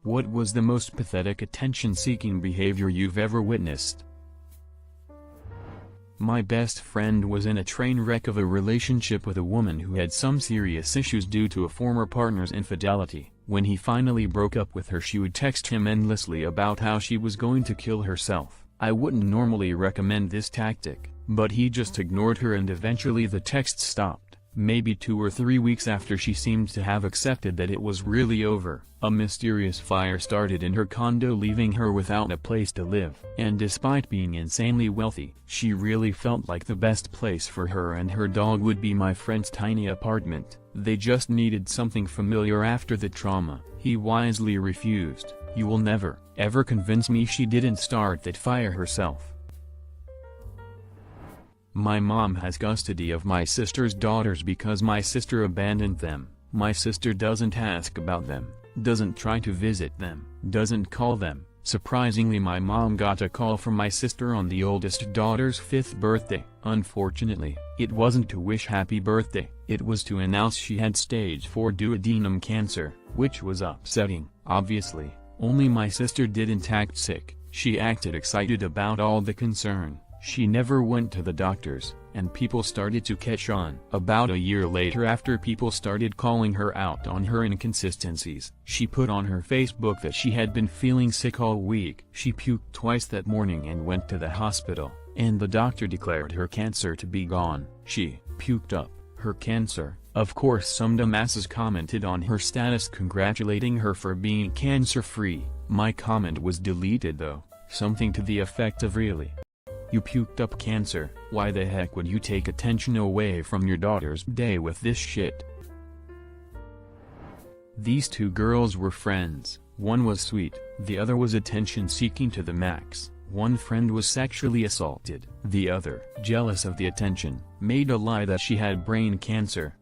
What was the most pathetic attention-seeking behavior you've ever witnessed? My best friend was in a train wreck of a relationship with a woman who had some serious issues due to a former partner's infidelity. When he finally broke up with her, she would text him endlessly about how she was going to kill herself. I wouldn't normally recommend this tactic, but he just ignored her and eventually the text stopped. Maybe 2 or 3 weeks after she seemed to have accepted that it was really over, a mysterious fire started in her condo, leaving her without a place to live. And despite being insanely wealthy, she really felt like the best place for her and her dog would be my friend's tiny apartment. They just needed something familiar after the trauma. He wisely refused. "You will never, ever convince me she didn't start that fire herself." My mom has custody of my sister's daughters because my sister abandoned them. My sister doesn't ask about them, doesn't try to visit them, doesn't call them. Surprisingly, my mom got a call from my sister on the oldest daughter's 5th birthday. Unfortunately, it wasn't to wish happy birthday, it was to announce she had stage 4 duodenum cancer, which was upsetting. Obviously, only my sister didn't act sick. She acted excited about all the concern. She never went to the doctors, and people started to catch on. About a year later, after people started calling her out on her inconsistencies, she put on her Facebook that she had been feeling sick all week. She puked twice that morning and went to the hospital, and the doctor declared her cancer to be gone. She puked up her cancer. Of course, some dumbasses commented on her status congratulating her for being cancer-free. My comment was deleted though, something to the effect of, "Really? You puked up cancer, why the heck would you take attention away from your daughter's day with this shit?" These 2 girls were friends. One was sweet, the other was attention-seeking to the max. One friend was sexually assaulted. The other, jealous of the attention, made a lie that she had brain cancer.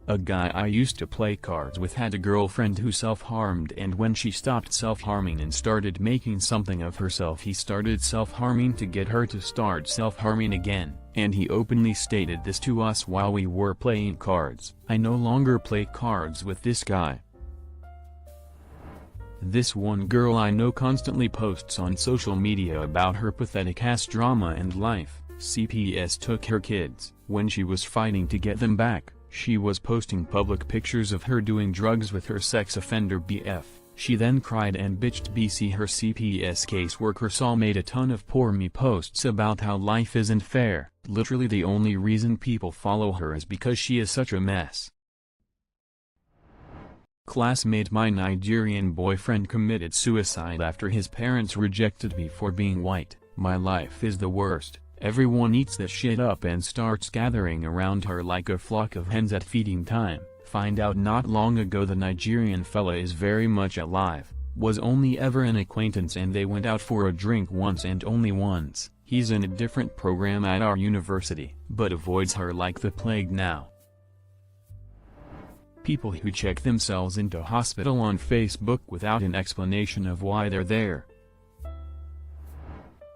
A guy I used to play cards with had a girlfriend who self-harmed, and when she stopped self-harming and started making something of herself, he started self-harming to get her to start self-harming again, and he openly stated this to us while we were playing cards. I no longer play cards with this guy. This one girl I know constantly posts on social media about her pathetic-ass drama and life. CPS took her kids. When she was fighting to get them back, she was posting public pictures of her doing drugs with her sex offender BF. She then cried and bitched BC. Her CPS caseworker Saul made a ton of poor me posts about how life isn't fair. Literally the only reason people follow her is because she is such a mess. Classmate: my Nigerian boyfriend committed suicide after his parents rejected me for being white. My life is the worst. Everyone eats that shit up and starts gathering around her like a flock of hens at feeding time. Find out not long ago the Nigerian fella is very much alive, was only ever an acquaintance, and they went out for a drink once and only once. He's in a different program at our university, but avoids her like the plague now. People who check themselves into hospital on Facebook without an explanation of why they're there.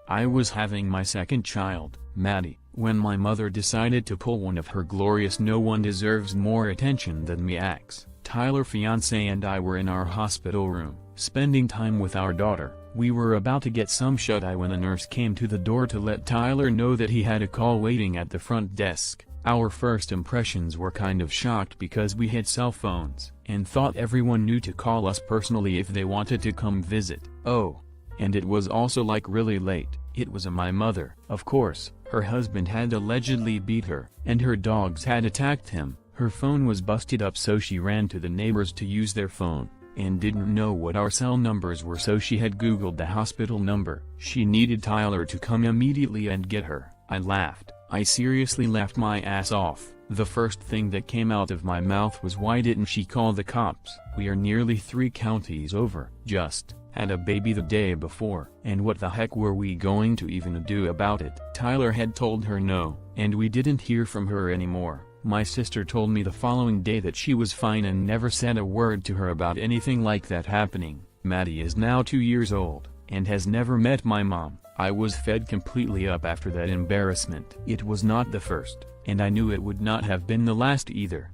I was having my second child, Maddie, when my mother decided to pull one of her glorious "no one deserves more attention than me" acts. Tyler, fiance, and I were in our hospital room, spending time with our daughter. We were about to get some shut-eye when a nurse came to the door to let Tyler know that he had a call waiting at the front desk. Our first impressions were kind of shocked because we had cell phones, and thought everyone knew to call us personally if they wanted to come visit. Oh. And it was also like really late. It was my mother. Of course, her husband had allegedly beat her, and her dogs had attacked him. Her phone was busted up, so she ran to the neighbors to use their phone, and didn't know what our cell numbers were, so she had Googled the hospital number. She needed Tyler to come immediately and get her. I laughed. I seriously laughed my ass off. The first thing that came out of my mouth was, "Why didn't she call the cops? We are nearly 3 counties over. Just had a baby the day before, and what the heck were we going to even do about it?" Tyler had told her no, and we didn't hear from her anymore. My sister told me the following day that she was fine and never said a word to her about anything like that happening. Maddie is now 2 years old, and has never met my mom. I was fed completely up after that embarrassment. It was not the first, and I knew it would not have been the last either.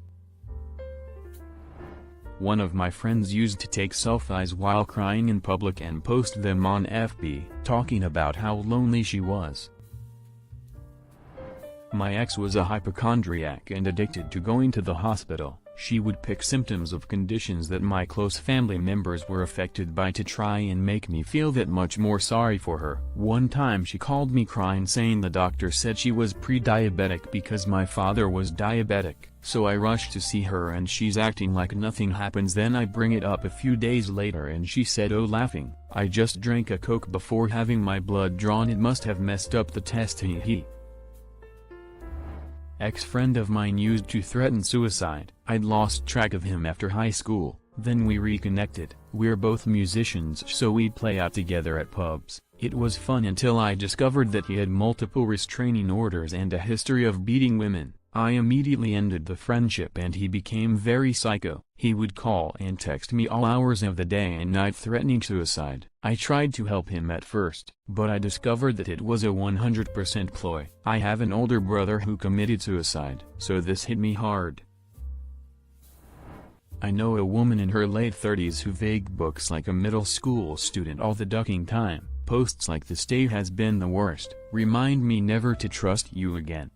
one of my friends used to take selfies while crying in public and post them on FB, talking about how lonely she was. My ex was a hypochondriac and addicted to going to the hospital. She would pick symptoms of conditions that my close family members were affected by to try and make me feel that much more sorry for her. One time she called me crying saying the doctor said she was pre-diabetic because my father was diabetic. So I rushed to see her and she's acting like nothing happens. Then I bring it up a few days later and she said, "Oh, laughing, I just drank a Coke before having my blood drawn. It must have messed up the test, hee hee." Ex-friend of mine used to threaten suicide. I'd lost track of him after high school, then we reconnected. We're both musicians, so we'd play out together at pubs. It was fun until I discovered that he had multiple restraining orders and a history of beating women. I immediately ended the friendship and he became very psycho. He would call and text me all hours of the day and night threatening suicide. I tried to help him at first, but I discovered that it was a 100% ploy. I have an older brother who committed suicide, so this hit me hard. I know a woman in her late 30s who vague books like a middle school student all the ducking time. Posts like "This day has been the worst. Remind me never to trust you again."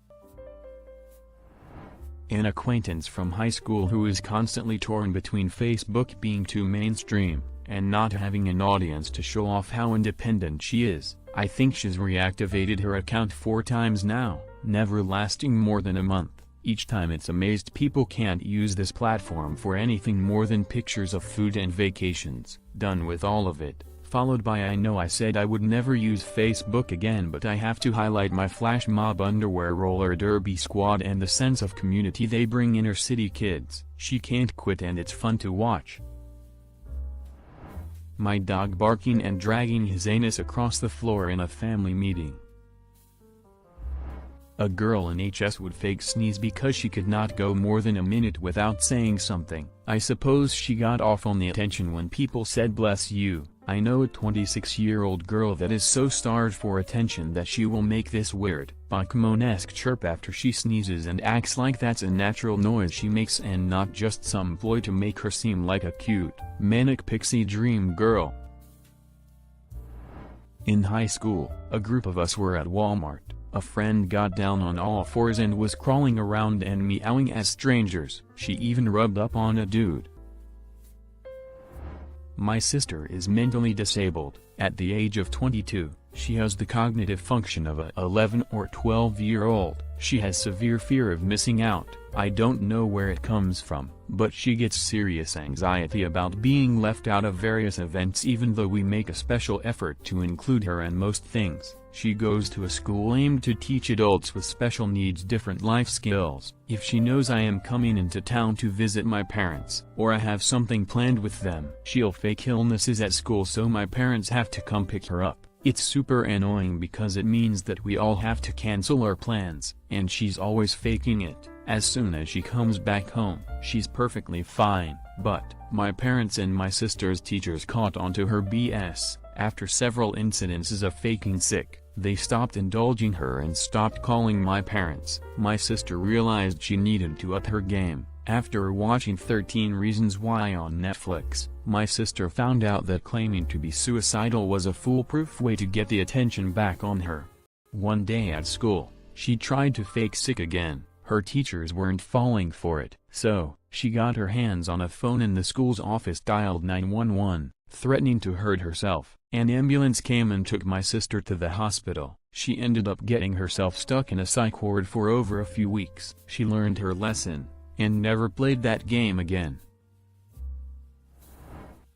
An acquaintance from high school who is constantly torn between Facebook being too mainstream, and not having an audience to show off how independent she is. I think she's reactivated her account 4 times now, never lasting more than a month. Each time it's amazed people can't use this platform for anything more than pictures of food and vacations. Done with all of it. Followed by "I know I said I would never use Facebook again, but I have to highlight my flash mob underwear roller derby squad and the sense of community they bring inner city kids. She can't quit and it's fun to watch." My dog barking and dragging his anus across the floor in a family meeting. A girl in HS would fake sneeze because she could not go more than a minute without saying something. I suppose she got off on the attention when people said "bless you." I know a 26-year-old girl that is so starved for attention that she will make this weird, Pokemon-esque chirp after she sneezes and acts like that's a natural noise she makes and not just some ploy to make her seem like a cute, manic pixie dream girl. In high school, a group of us were at Walmart. A friend got down on all fours and was crawling around and meowing as strangers. She even rubbed up on a dude. My sister is mentally disabled. At the age of 22, she has the cognitive function of a 11 or 12-year-old. She has severe fear of missing out. I don't know where it comes from, but she gets serious anxiety about being left out of various events even though we make a special effort to include her in most things. She goes to a school aimed to teach adults with special needs different life skills. If she knows I am coming into town to visit my parents, or I have something planned with them, she'll fake illnesses at school so my parents have to come pick her up. It's super annoying because it means that we all have to cancel our plans, and she's always faking it. As soon as she comes back home, she's perfectly fine, but my parents and my sister's teachers caught on to her BS. After several incidences of faking sick, they stopped indulging her and stopped calling my parents. My sister realized she needed to up her game. After watching 13 Reasons Why on Netflix, my sister found out that claiming to be suicidal was a foolproof way to get the attention back on her. One day at school, she tried to fake sick again. Her teachers weren't falling for it, so she got her hands on a phone in the school's office, dialed 911, threatening to hurt herself. An ambulance came and took my sister to the hospital. She ended up getting herself stuck in a psych ward for over a few weeks. She learned her lesson, and never played that game again.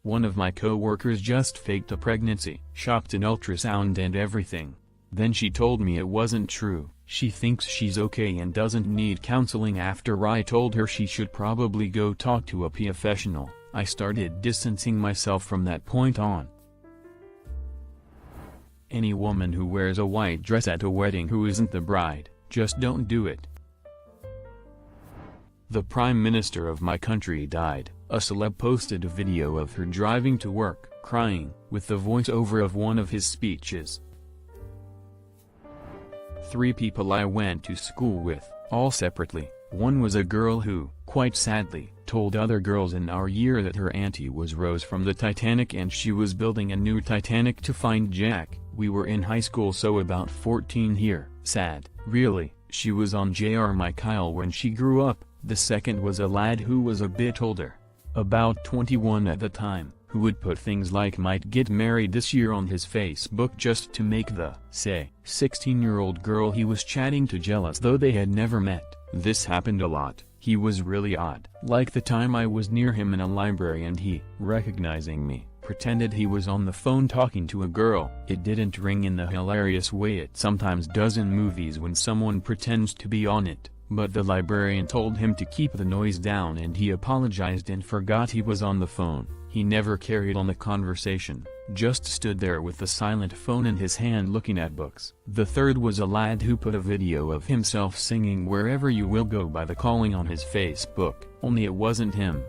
One of my co-workers just faked a pregnancy, shocked an ultrasound and everything. Then she told me it wasn't true. She thinks she's okay and doesn't need counseling. After I told her she should probably go talk to a professional, I started distancing myself from that point on. Any woman who wears a white dress at a wedding who isn't the bride, just don't do it. The Prime Minister of my country died. A celeb posted a video of her driving to work, crying, with the voiceover of one of his speeches. 3 people I went to school with, all separately, One was a girl who, quite sadly, told other girls in our year that her auntie was Rose from the Titanic and she was building a new Titanic to find Jack. We were in high school, so about 14 here. Sad, really. She was on J.R. My Kyle when she grew up. The second was a lad who was a bit older, about 21 at the time, who would put things like might get married this year on his Facebook just to make the, say, 16-year-old girl he was chatting to jealous, though they had never met. This happened a lot. He was really odd. Like the time I was near him in a library and he, recognizing me, pretended he was on the phone talking to a girl. It didn't ring in the hilarious way it sometimes does in movies when someone pretends to be on it, but the librarian told him to keep the noise down and he apologized and forgot he was on the phone. He never carried on the conversation, just stood there with the silent phone in his hand looking at books. The third was a lad who put a video of himself singing Wherever You Will Go by The Calling on his Facebook, only it wasn't him.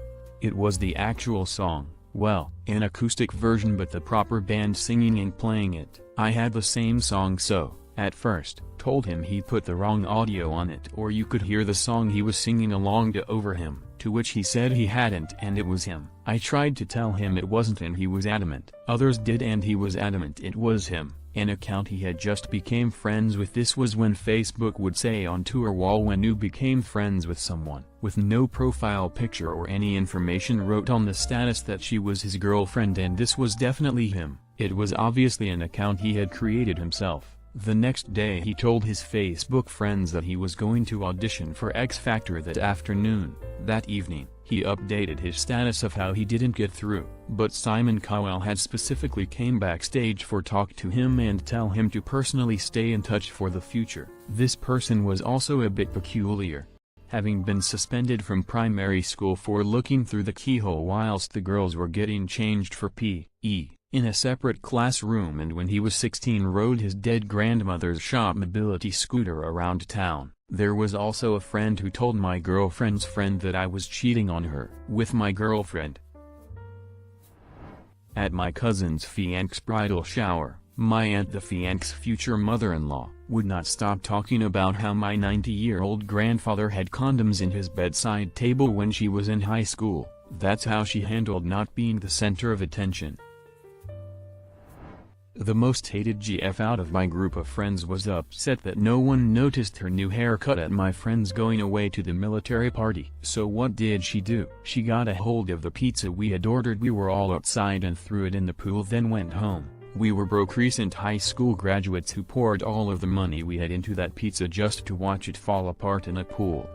It was the actual song, well, an acoustic version but the proper band singing and playing it. I had the same song, so, at first, told him he put the wrong audio on it or you could hear the song he was singing along to over him, to which he said he hadn't and it was him. I tried to tell him it wasn't and he was adamant. Others did and he was adamant it was him. An account he had just became friends with. This was when Facebook would say on tour wall when you became friends with someone, with no profile picture or any information, wrote on the status that she was his girlfriend and this was definitely him. It was obviously an account he had created himself. The next day he told his Facebook friends that he was going to audition for X Factor that afternoon. That evening, he updated his status of how he didn't get through, but Simon Cowell had specifically came backstage for talk to him and tell him to personally stay in touch for the future. This person was also a bit peculiar, having been suspended from primary school for looking through the keyhole whilst the girls were getting changed for P.E. in a separate classroom, and when he was 16 rode his dead grandmother's shop mobility scooter around town. There was also a friend who told my girlfriend's friend that I was cheating on her with my girlfriend. At my cousin's fiancé's bridal shower, my aunt, the fiancé's future mother-in-law, would not stop talking about how my 90-year-old grandfather had condoms in his bedside table when she was in high school. That's how she handled not being the center of attention. The most hated GF out of my group of friends was upset that no one noticed her new haircut at my friend's going away to the military party. So what did she do? She got a hold of the pizza we had ordered. We were all outside and threw it in the pool, then went home. We were broke recent high school graduates who poured all of the money we had into that pizza just to watch it fall apart in a pool.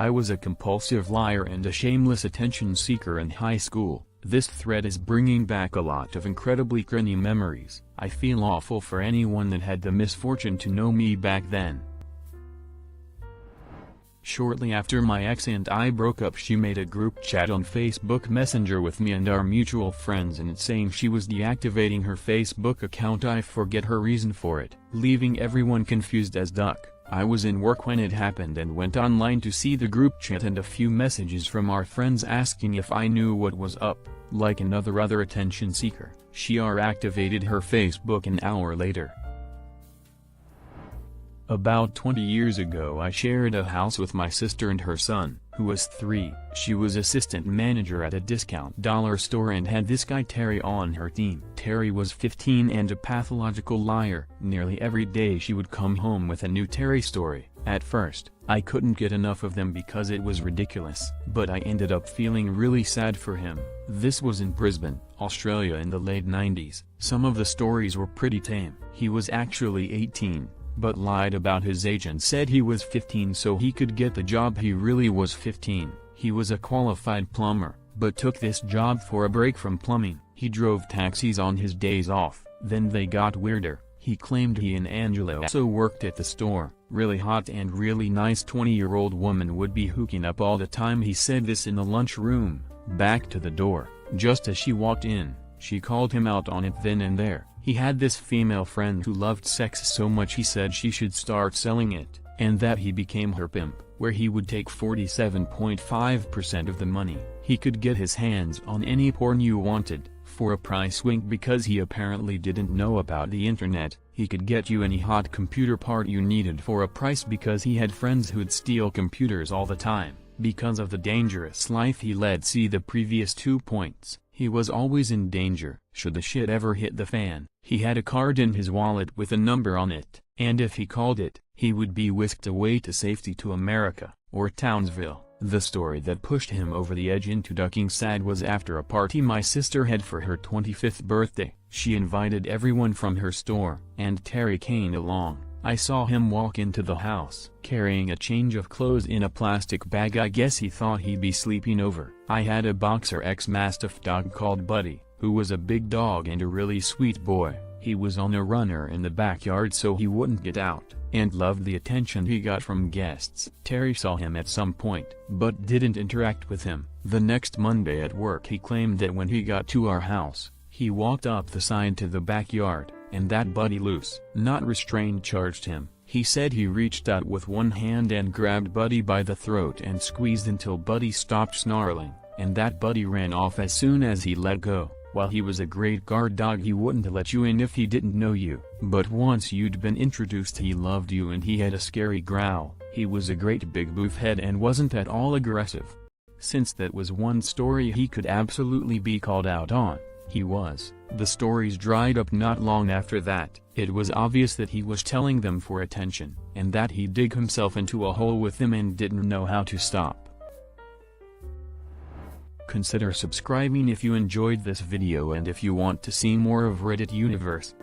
I was a compulsive liar and a shameless attention seeker in high school. This thread is bringing back a lot of incredibly cringy memories. I feel awful for anyone that had the misfortune to know me back then. Shortly after my ex and I broke up, she made a group chat on Facebook Messenger with me and our mutual friends in it saying she was deactivating her Facebook account. I forget her reason for it, leaving everyone confused as duck. I was in work when it happened and went online to see the group chat and a few messages from our friends asking if I knew what was up. Like another other attention seeker, she activated her Facebook an hour later. About 20 years ago I shared a house with my sister and her son, who was 3. She was assistant manager at a discount dollar store and had this guy Terry on her team. Terry was 15 and a pathological liar. Nearly every day she would come home with a new Terry story. At first, I couldn't get enough of them because it was ridiculous, but I ended up feeling really sad for him. This was in Brisbane, Australia in the late 90s. Some of the stories were pretty tame. He was actually 18. But lied about his age and said he was 15 so he could get the job. He really was 15. He was a qualified plumber, but took this job for a break from plumbing. He drove taxis on his days off. Then they got weirder. He claimed he and Angela also worked at the store. Really hot and really nice 20-year-old woman would be hooking up all the time. He said this in the lunchroom. Back to the door, just as she walked in, she called him out on it then and there. He had this female friend who loved sex so much he said she should start selling it, and that he became her pimp, where he would take 47.5% of the money. He could get his hands on any porn you wanted, for a price wink because he apparently didn't know about the internet. He could get you any hot computer part you needed for a price because he had friends who'd steal computers all the time. Because of the dangerous life he led. See the previous 2 points. He was always in danger. Should the shit ever hit the fan, he had a card in his wallet with a number on it, and if he called it, he would be whisked away to safety to America, or Townsville. The story that pushed him over the edge into ducking SAD was after a party my sister had for her 25th birthday. She invited everyone from her store, and Terry came along. I saw him walk into the house carrying a change of clothes in a plastic bag. I guess he thought he'd be sleeping over. I had a boxer ex-mastiff dog called Buddy, who was a big dog and a really sweet boy. He was on a runner in the backyard so he wouldn't get out, and loved the attention he got from guests. Terry saw him at some point, but didn't interact with him. The next Monday at work he claimed that when he got to our house, he walked up the side to the backyard, and that Buddy, loose, not restrained, charged him. He said he reached out with one hand and grabbed Buddy by the throat and squeezed until Buddy stopped snarling, and that Buddy ran off as soon as he let go. While he was a great guard dog, he wouldn't let you in if he didn't know you, but once you'd been introduced he loved you, and he had a scary growl. He was a great big buffhead and wasn't at all aggressive. Since that was one story he could absolutely be called out on, he was. The stories dried up not long after that. It was obvious that he was telling them for attention, and that he dug himself into a hole with them and didn't know how to stop. Consider subscribing if you enjoyed this video and if you want to see more of Reddit Universe.